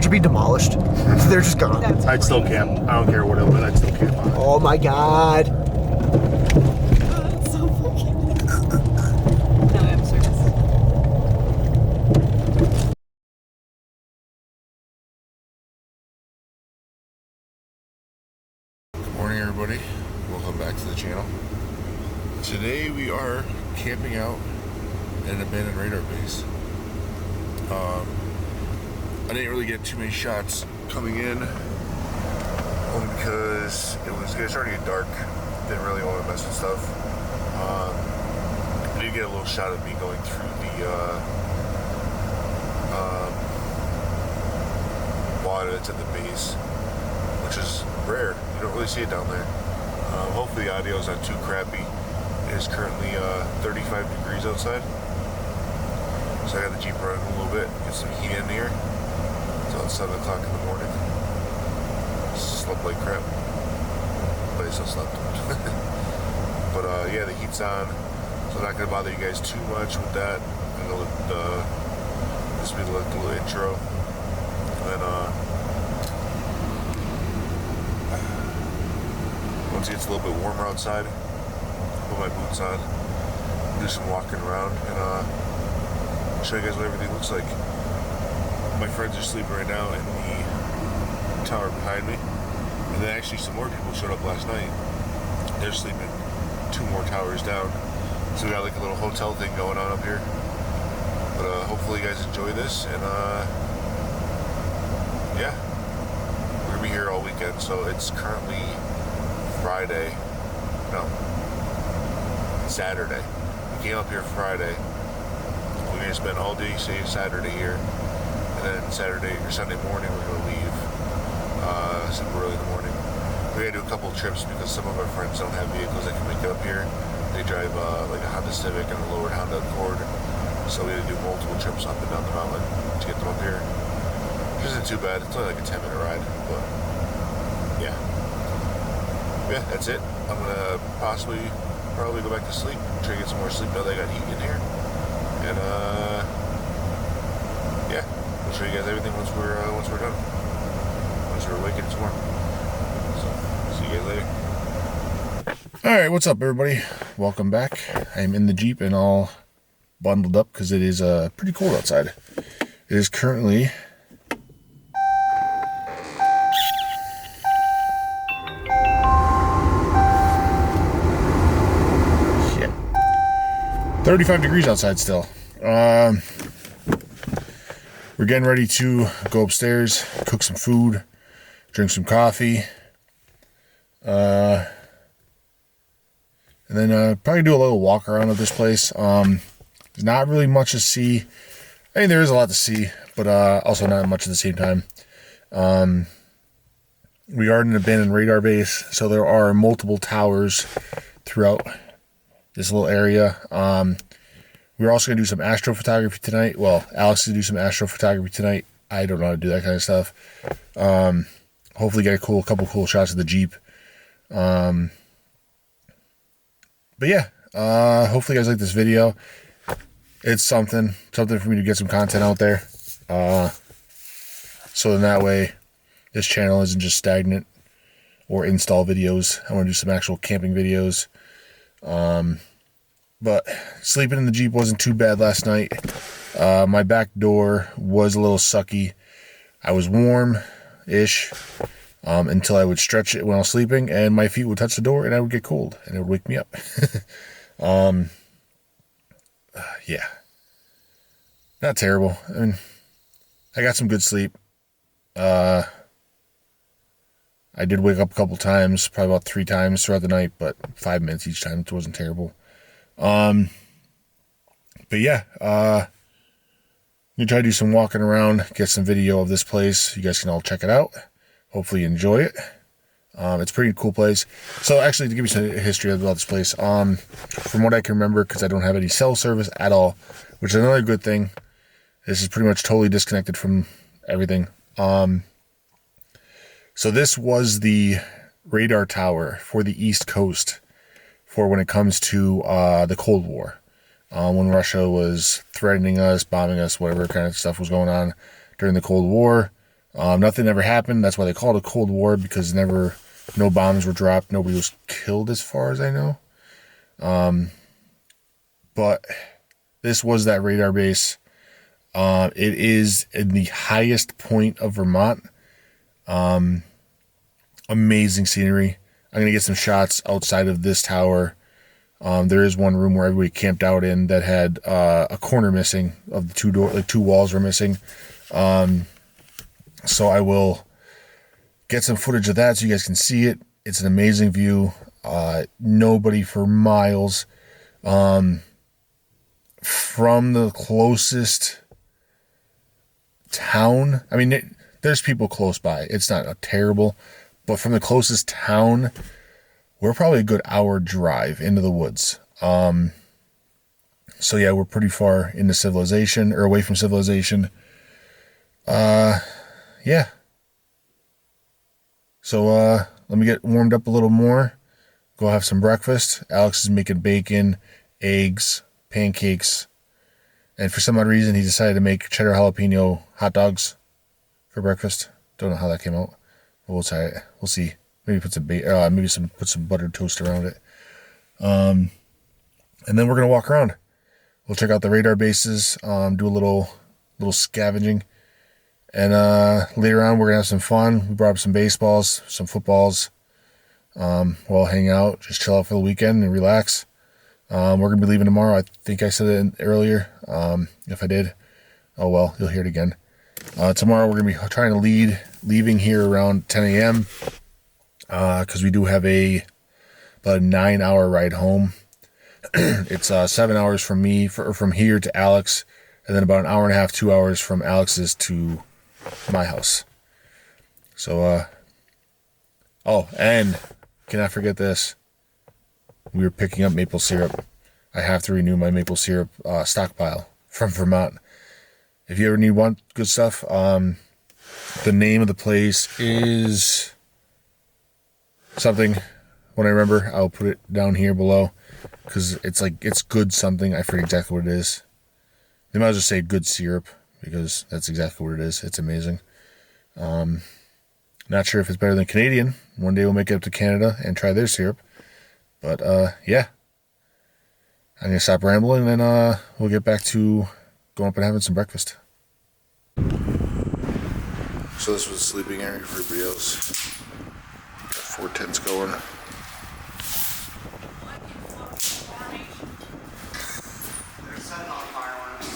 should be demolished. They're just gone. I'd still camp. I don't care what it was. I'd still camp on it. Oh my god. That's so funny. No, I'm serious. Good morning, everybody. Welcome back to the channel. Today we are camping out at an abandoned radar base. I didn't really get too many shots coming in, only because it was starting to get dark. Didn't really want to mess with stuff. I did get a little shot of me going through the water that's at the base, which is rare. You don't really see it down there. Hopefully the audio is not too crappy. It is currently 35 degrees outside. So I got the Jeep running a little bit, get some heat in here. It's about 7 o'clock in the morning. Slept like crap. But I still slept. But yeah, the heat's on. So I'm not going to bother you guys too much with that. I'm going to let this be the little intro. And then once it gets a little bit warmer outside, put my boots on, do some walking around, and show you guys what everything looks like. My friends are sleeping right now in the tower behind me, and then actually some more people showed up last night. They're sleeping 2 more towers down, so we got like a little hotel thing going on up here. But hopefully you guys enjoy this, and yeah, we're gonna be here all weekend. So it's currently Saturday. We came up here Friday. We're gonna spend all day Saturday here, and then Saturday or Sunday morning we're gonna leave super early in the morning. We gotta do a couple trips because some of our friends don't have vehicles that can make it up here. They drive like a Honda Civic and a lowered Honda Accord, so we had to do multiple trips up and down the mountain to get them up here. Which isn't too bad. It's only like a 10-minute ride, but yeah, that's it. I'm gonna probably go back to sleep, try to get some more sleep now that I got heat in here. And yeah, we'll show you guys everything once we're done. Once we're awake and tomorrow. So see you guys later. Alright, what's up everybody? Welcome back. I am in the Jeep and all bundled up because it is pretty cold outside. It is currently 35 degrees outside still. We're getting ready to go upstairs, cook some food, drink some coffee, and then probably do a little walk around of this place. There's not really much to see. I mean, there is a lot to see, but also not much at the same time. We are in an abandoned radar base, so there are multiple towers throughout this little area. We're also going to do some astrophotography tonight. Well, Alex is going to do some astrophotography tonight. I don't know how to do that kind of stuff. Hopefully get a couple cool shots of the Jeep. But yeah, hopefully you guys like this video. It's something for me to get some content out there. So then that way this channel isn't just stagnant or install videos. I want to do some actual camping videos. But sleeping in the Jeep wasn't too bad last night. My back door was a little sucky. I was warm-ish until I would stretch it when I was sleeping, and my feet would touch the door, and I would get cold, and it would wake me up. Yeah. Not terrible. I mean, I got some good sleep. I did wake up a couple times, probably about 3 times throughout the night, but 5 minutes each time. It wasn't terrible. But yeah, you try to do some walking around, get some video of this place. You guys can all check it out. Hopefully you enjoy it. It's a pretty cool place. So actually, to give you some history about this place, from what I can remember, because I don't have any cell service at all, which is another good thing. This is pretty much totally disconnected from everything. So this was the radar tower for the East Coast for when it comes to the Cold War. When Russia was threatening us, bombing us, whatever kind of stuff was going on during the Cold War. Nothing ever happened. That's why they call it a Cold War, because no bombs were dropped. Nobody was killed as far as I know. But this was that radar base. It is in the highest point of Vermont. Amazing scenery. I'm going to get some shots outside of this tower. There is one room where everybody camped out in that had a corner missing of the two walls were missing. So I will get some footage of that so you guys can see it. It's an amazing view. Nobody for miles. From the closest town, I mean, there's people close by. It's not terrible, but from the closest town, we're probably a good hour drive into the woods. So yeah, we're pretty far into civilization, or away from civilization. Yeah. So let me get warmed up a little more. Go have some breakfast. Alex is making bacon, eggs, pancakes, and for some odd reason he decided to make cheddar jalapeno hot dogs for breakfast. Don't know how that came out, but we'll try it. We'll see. Maybe put some buttered toast around it. And then we're gonna walk around. We'll check out the radar bases. Do a little scavenging, and later on we're gonna have some fun. We brought up some baseballs, some footballs. We'll hang out, just chill out for the weekend and relax. We're going to be leaving tomorrow. I think I said it earlier. If I did, oh well, you'll hear it again. Tomorrow we're going to be trying to leaving here around 10 a.m. Because we do have about a 9-hour ride home. It's 7 hours from me, from here to Alex, and then about an hour and a half, 2 hours from Alex's to my house. So, and cannot forget this. We were picking up maple syrup. I have to renew my maple syrup stockpile from Vermont. If you ever want good stuff, the name of the place is something. When I remember, I'll put it down here below, because it's good something. I forget exactly what it is. They might as well say good syrup, because that's exactly what it is. It's amazing. Not sure if it's better than Canadian. One day we'll make it up to Canada and try their syrup. But, yeah. I'm going to stop rambling, and then we'll get back to going up and having some breakfast. So this was a sleeping area for everybody else. Got 4 tents going. They're setting off fireworks.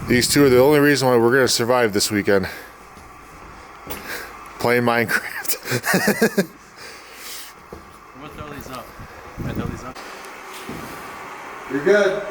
These two are the only reason why we're going to survive this weekend. Playing Minecraft. We'll throw these up. Can I throw these up? You're good.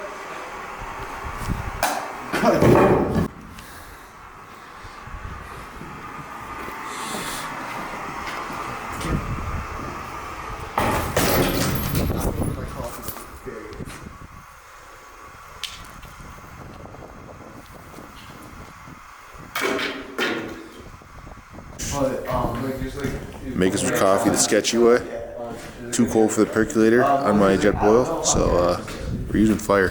Making some coffee the sketchy way. Too cold for the percolator on my jet boil, so we're using fire.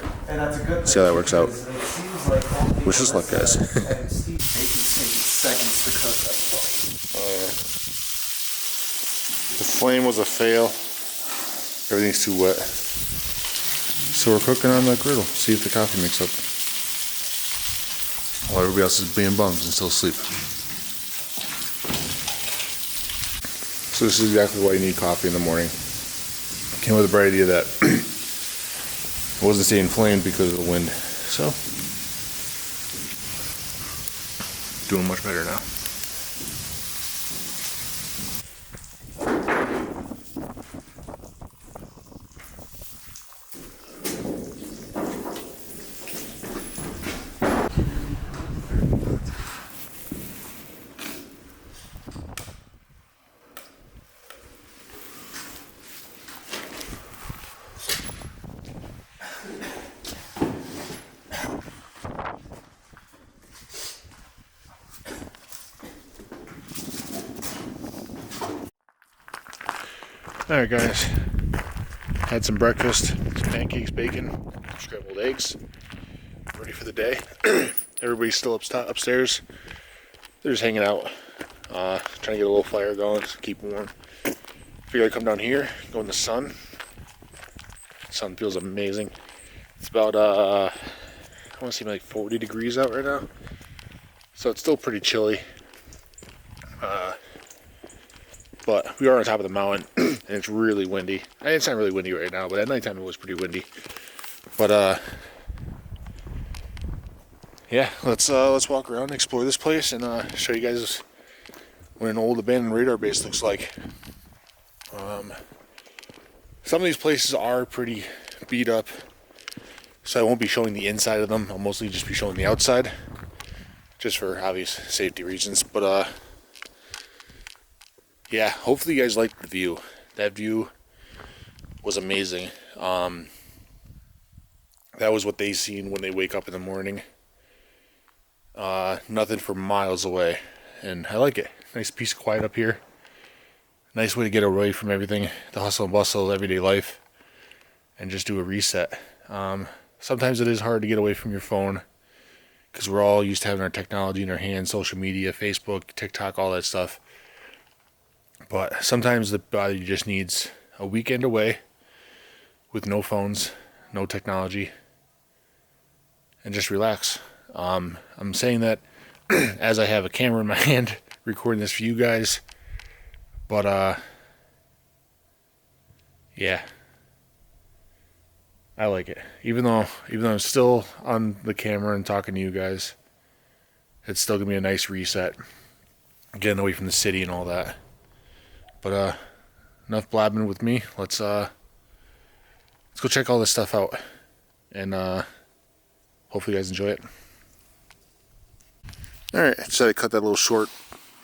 See how that works out. Wish us luck, guys. The flame was a fail. Everything's too wet. So we're cooking on the griddle. See if the coffee makes up. While everybody else is being bums and still asleep. So this is exactly why you need coffee in the morning. Came with a bright idea that it wasn't staying inflamed because of the wind. So, doing much better now. Alright guys, had some breakfast, some pancakes, bacon, scrambled eggs. ready for the day. Everybody's still upstairs. They're just hanging out, trying to get a little fire going, just keep warm. Figured I'd come down here, go in the sun. The sun feels amazing. It's about, I want to say like 40 degrees out right now. So it's still pretty chilly. But we are on top of the mountain, and it's really windy. It's not really windy right now, but at nighttime it was pretty windy. But yeah, let's walk around and explore this place and show you guys what an old abandoned radar base looks like. Some of these places are pretty beat up, so I won't be showing the inside of them. I'll mostly just be showing the outside, just for obvious safety reasons. But yeah, hopefully you guys liked the view. That view was amazing. That was what they seen when they wake up in the morning. Nothing for miles away, and I like it. Nice piece of quiet up here. Nice way to get away from everything, the hustle and bustle of everyday life, and just do a reset. Sometimes it is hard to get away from your phone, because we're all used to having our technology in our hands, social media, Facebook, TikTok, all that stuff. But sometimes the body just needs a weekend away with no phones, no technology, and just relax. I'm saying that as I have a camera in my hand recording this for you guys. But yeah, I like it. Even though I'm still on the camera and talking to you guys, it's still gonna be a nice reset, getting away from the city and all that. But enough blabbing with me. Let's go check all this stuff out, and hopefully you guys enjoy it. All right, I decided to cut that a little short.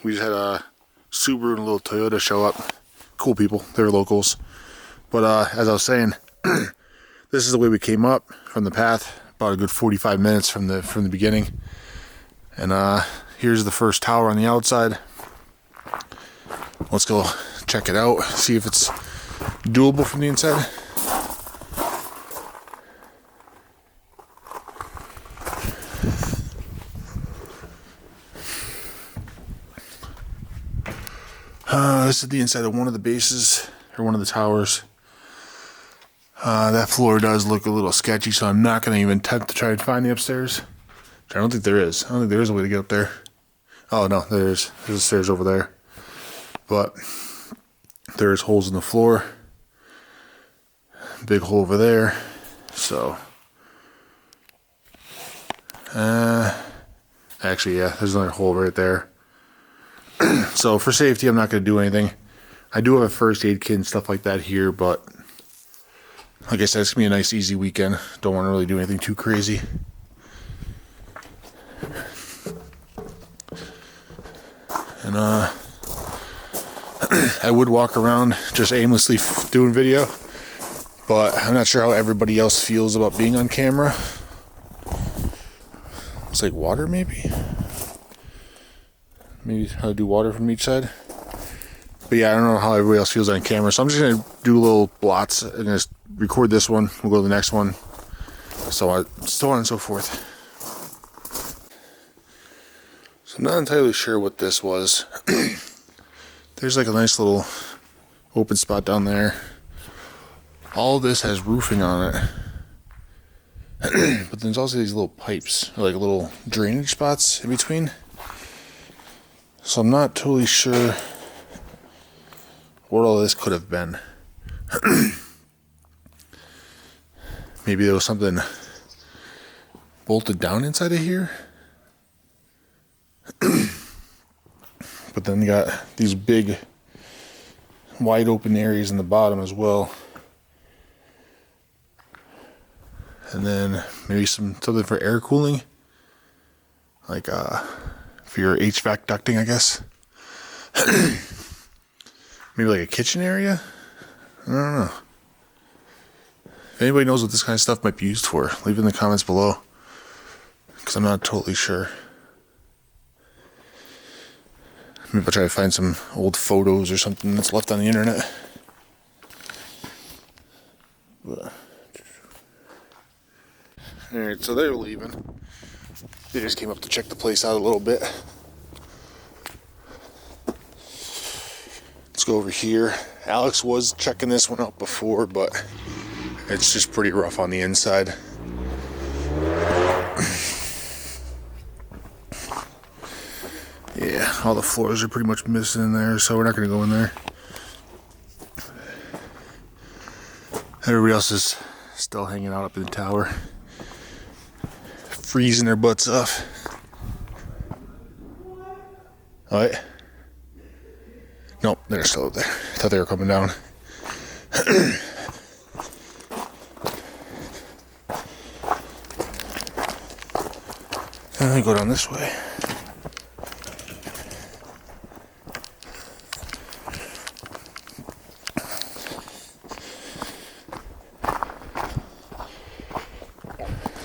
We just had a Subaru and a little Toyota show up. Cool people, they're locals. But as I was saying, this is the way we came up from the path. About a good 45 minutes from the beginning. And here's the first tower on the outside. Let's go check it out, see if it's doable from the inside. This is the inside of one of the bases, or one of the towers. That floor does look a little sketchy, so I'm not going to even attempt to try to find the upstairs. I don't think there is. I don't think there is a way to get up there. Oh no, there is. There's a stairs over there. But there's holes in the floor. Big hole over there. So actually, yeah, there's another hole right there. So for safety, I'm not going to do anything. I do have a first aid kit and stuff like that here, but like I said, it's going to be a nice, easy weekend. Don't want to really do anything too crazy. And I would walk around just aimlessly doing video, but I'm not sure how everybody else feels about being on camera. It's like water, maybe how to do water from each side. But yeah, I don't know how everybody else feels on camera, so I'm just gonna do little blots and just record this one. We'll go to the next one, so on and so forth. So I'm not entirely sure what this was. There's like a nice little open spot down there. All this has roofing on it. But there's also these little pipes, like little drainage spots in between. So I'm not totally sure what all this could have been. Maybe there was something bolted down inside of here. But then you got these big wide open areas in the bottom as well. And then maybe something for air cooling, like for your HVAC ducting, I guess. Maybe like a kitchen area. I don't know. If anybody knows what this kind of stuff might be used for, leave it in the comments below, because I'm not totally sure. Maybe I'll try to find some old photos or something that's left on the internet. But Alright, so they're leaving. They just came up to check the place out a little bit. Let's go over here. Alex was checking this one out before, but it's just pretty rough on the inside. Yeah, all the floors are pretty much missing in there, so we're not going to go in there. Everybody else is still hanging out up in the tower, freezing their butts off. Alright. Nope, they're still up there. I thought they were coming down. Let me go down this way.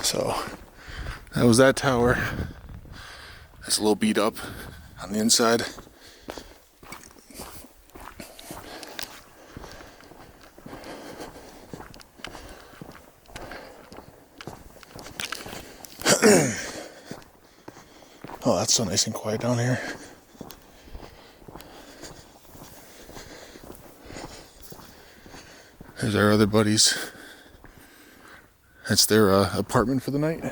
So that was that tower. It's a little beat up on the inside. Oh, that's so nice and quiet down here. There's our other buddies. That's their apartment for the night.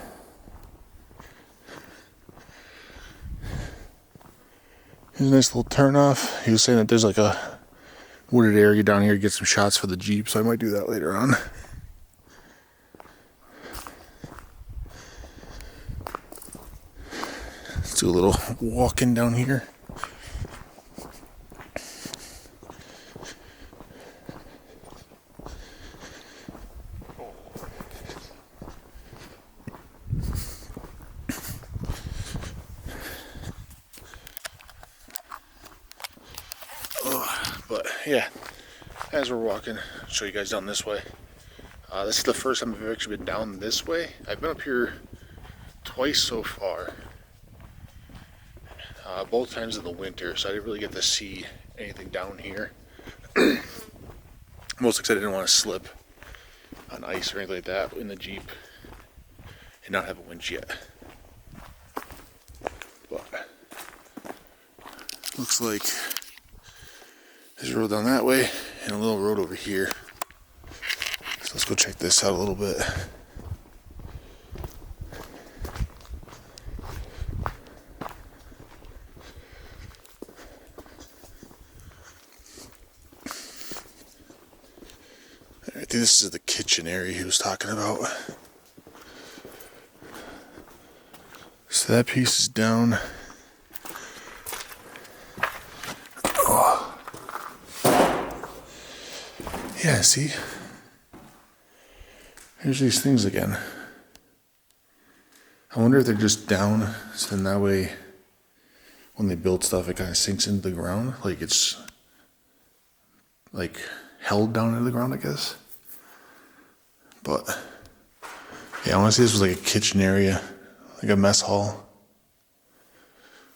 Here's a nice little turnoff. He was saying that there's like a wooded area down here to get some shots for the Jeep, so I might do that later on. Let's do a little walking down here. But yeah, as we're walking, I'll show you guys down this way. This is the first time I've actually been down this way. I've been up here twice so far. Both times in the winter, so I didn't really get to see anything down here. Mostly because I didn't want to slip on ice or anything like that in the Jeep and not have a winch yet. But looks like there's a road down that way and a little road over here. So let's go check this out a little bit. I think this is the kitchen area he was talking about. So that piece is down. Yeah, see? Here's these things again. I wonder if they're just down, so then that way, when they build stuff, it kind of sinks into the ground. Like it's, like, held down into the ground, I guess. But, yeah, I want to say this was like a kitchen area, like a mess hall.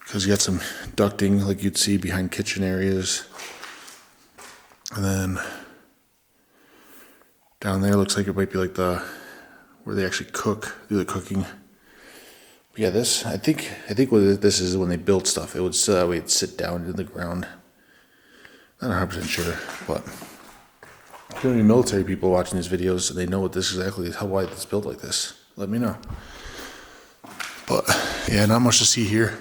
Because you got some ducting, like you'd see behind kitchen areas. And then down there looks like it might be like the where they actually do the cooking. But yeah, this I think what this is when they build stuff. It would so that way it'd sit down into the ground. Not 100% sure, but if there are any military people watching these videos and they know what this exactly is, why it's built like this, let me know. But yeah, not much to see here.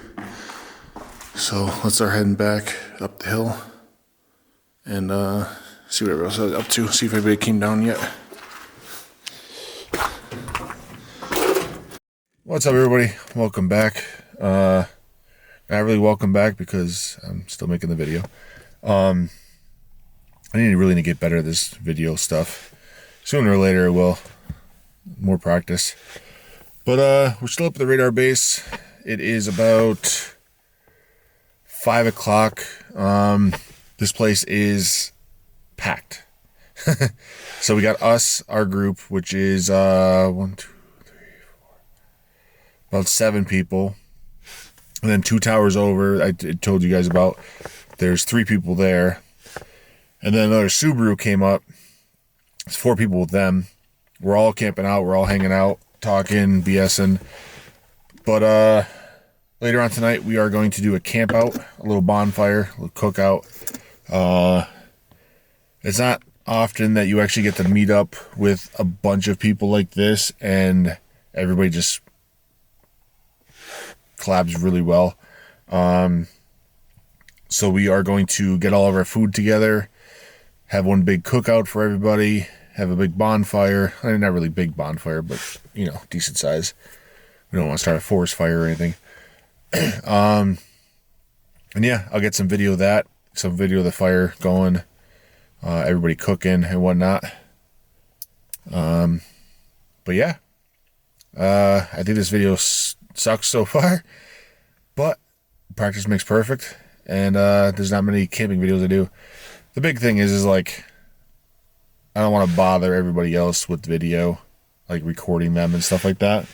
So let's start heading back up the hill and see what everyone else is up to. See if anybody came down yet. What's up, everybody? Welcome back. Not really welcome back because I'm still making the video. I really need to get better at this video stuff. Sooner or later, I will. More practice. But we're still up at the radar base. It is about 5 o'clock. This place is packed. So we got us, our group, which is 1, 2, 3, 4, about 7 people. And then 2 towers over, I told you guys about. There's 3 people there. And then another Subaru came up. It's 4 people with them. We're all camping out. We're all hanging out. talking, BSing. But later on tonight, we are going to do a camp out, a little bonfire, a little cookout. It's not often that you actually get to meet up with a bunch of people like this and everybody just collabs really well. So we are going to get all of our food together, have one big cookout for everybody, have a big bonfire. I mean, not really big bonfire, but, you know, decent size. We don't want to start a forest fire or anything. And yeah, I'll get some video of that, some video of the fire going, everybody cooking and whatnot. But yeah, I think this video sucks so far, but practice makes perfect, and there's not many camping videos I do. The big thing is like, I don't want to bother everybody else with video, like recording them and stuff like that.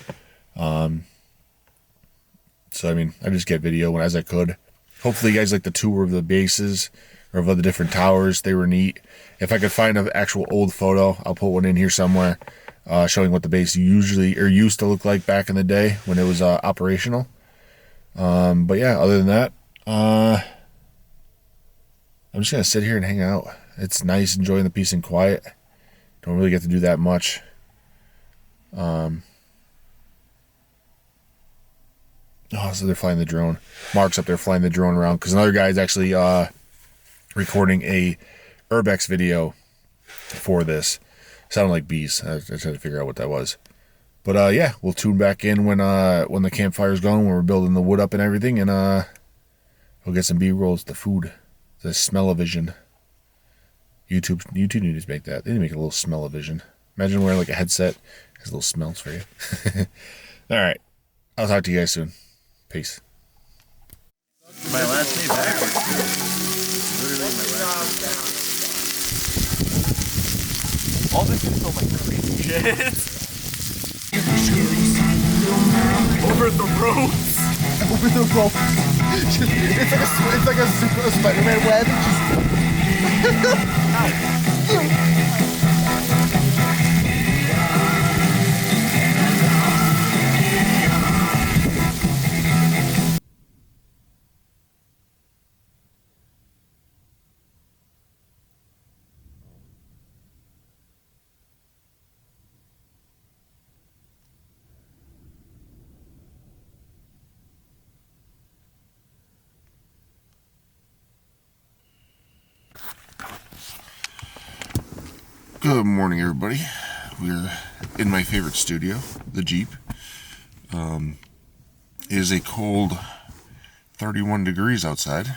So I mean, I just get video as I could. Hopefully you guys like the tour of the bases or of the different towers. They were neat. If I could find an actual old photo, I'll put one in here somewhere, showing what the base usually or used to look like back in the day when it was operational. But yeah, other than that, I'm just gonna sit here and hang out. It's nice, enjoying the peace and quiet. Don't really get to do that much. Oh, so they're flying the drone. Mark's up there flying the drone around because another guy's actually recording a urbex video for this. Sounded like bees. I tried to figure out what that was. But yeah, we'll tune back in when the campfire's going, when we're building the wood up and everything, and we'll get some B-rolls, the food, the smell-o-vision. YouTube needs to make that. They need to make a little smell-o-vision. Imagine wearing like a headset. It has little smells for you. All right. I'll talk to you guys soon. Peace. My last day backwards. Literally my last day backwards. All this is so like crazy shit. Over the ropes. Over the ropes. It's like a super Spider-Man web. Good morning, everybody. We're in my favorite studio, the Jeep. It is a cold 31 degrees outside,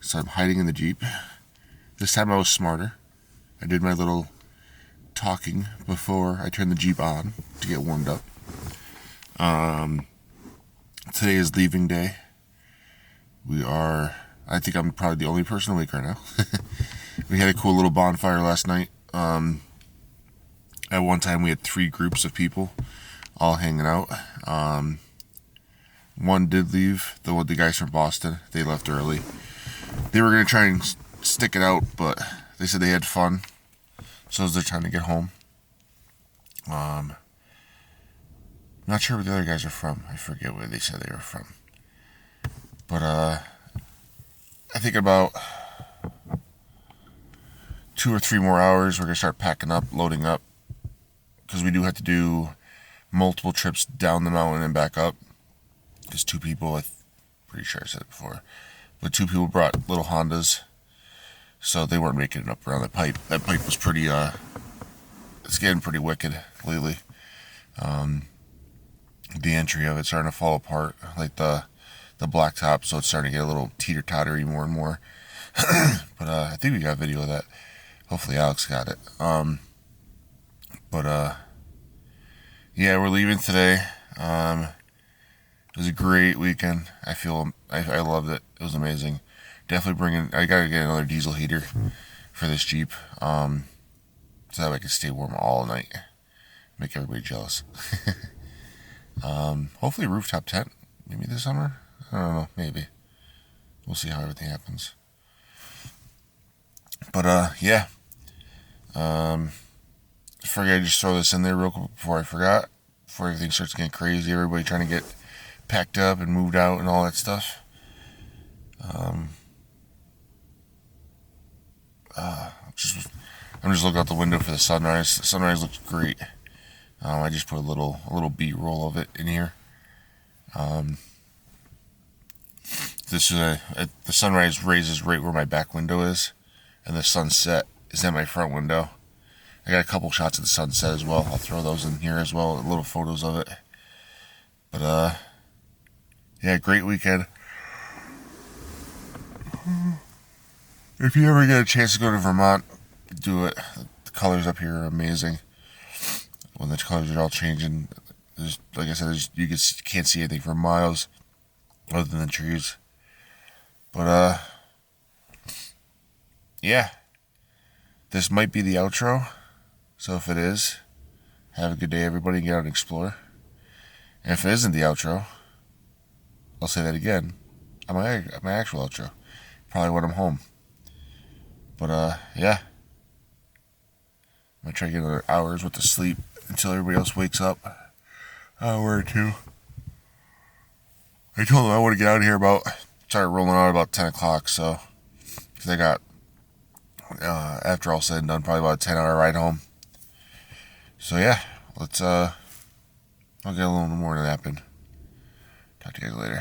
so I'm hiding in the Jeep. This time I was smarter. I did my little talking before I turned the Jeep on to get warmed up. Today is leaving day. I think I'm probably the only person awake right now. We had a cool little bonfire last night. At one time we had 3 groups of people all hanging out. One did leave, the guys from Boston. They left early. They were going to try and stick it out, but they said they had fun, so they're trying to get home. Not sure where the other guys are from. I forget where they said they were from. But I think about 2 or 3 more hours, we're going to start packing up, loading up, because we do have to do multiple trips down the mountain and back up, because 2 people, I'm pretty sure I said it before, but 2 people brought little Hondas, so they weren't making it up around that pipe. That pipe was pretty, it's getting pretty wicked lately. The entry of it's starting to fall apart, like the blacktop, so it's starting to get a little teeter-tottery more and more. But I think we got video of that. Hopefully Alex got it. Yeah, we're leaving today. It was a great weekend. I loved it. It was amazing. Definitely I gotta get another diesel heater for this Jeep, so that way I can stay warm all night. Make everybody jealous. Hopefully rooftop tent, maybe this summer. I don't know, maybe. We'll see how everything happens. But yeah. I figured I'd just throw this in there real quick before I forgot. before everything starts getting crazy. Everybody trying to get packed up and moved out and all that stuff. I'm just looking out the window for the sunrise. The sunrise looks great. I just put a little B-roll of it in here. This is the sunrise raises right where my back window is, and the sunset is at my front window. I got a couple shots of the sunset as well. I'll throw those in here as well, little photos of it. But yeah, great weekend. If you ever get a chance to go to Vermont, do it. The colors up here are amazing. When the colors are all changing, like I said, you can't see anything for miles other than the trees. But yeah, this might be the outro. So if it is, have a good day, everybody. Get out and explore. And if it isn't the outro, I'll say that again. My actual outro. Probably when I'm home. But yeah. I'm gonna try to get another hour's worth of sleep until everybody else wakes up. Hour or two. I told them I want to get out of here start rolling out about 10 o'clock, so, because I got, after all said and done, probably about a 10-hour ride home. So yeah, I'll get a little more of that happen. Talk to you guys later.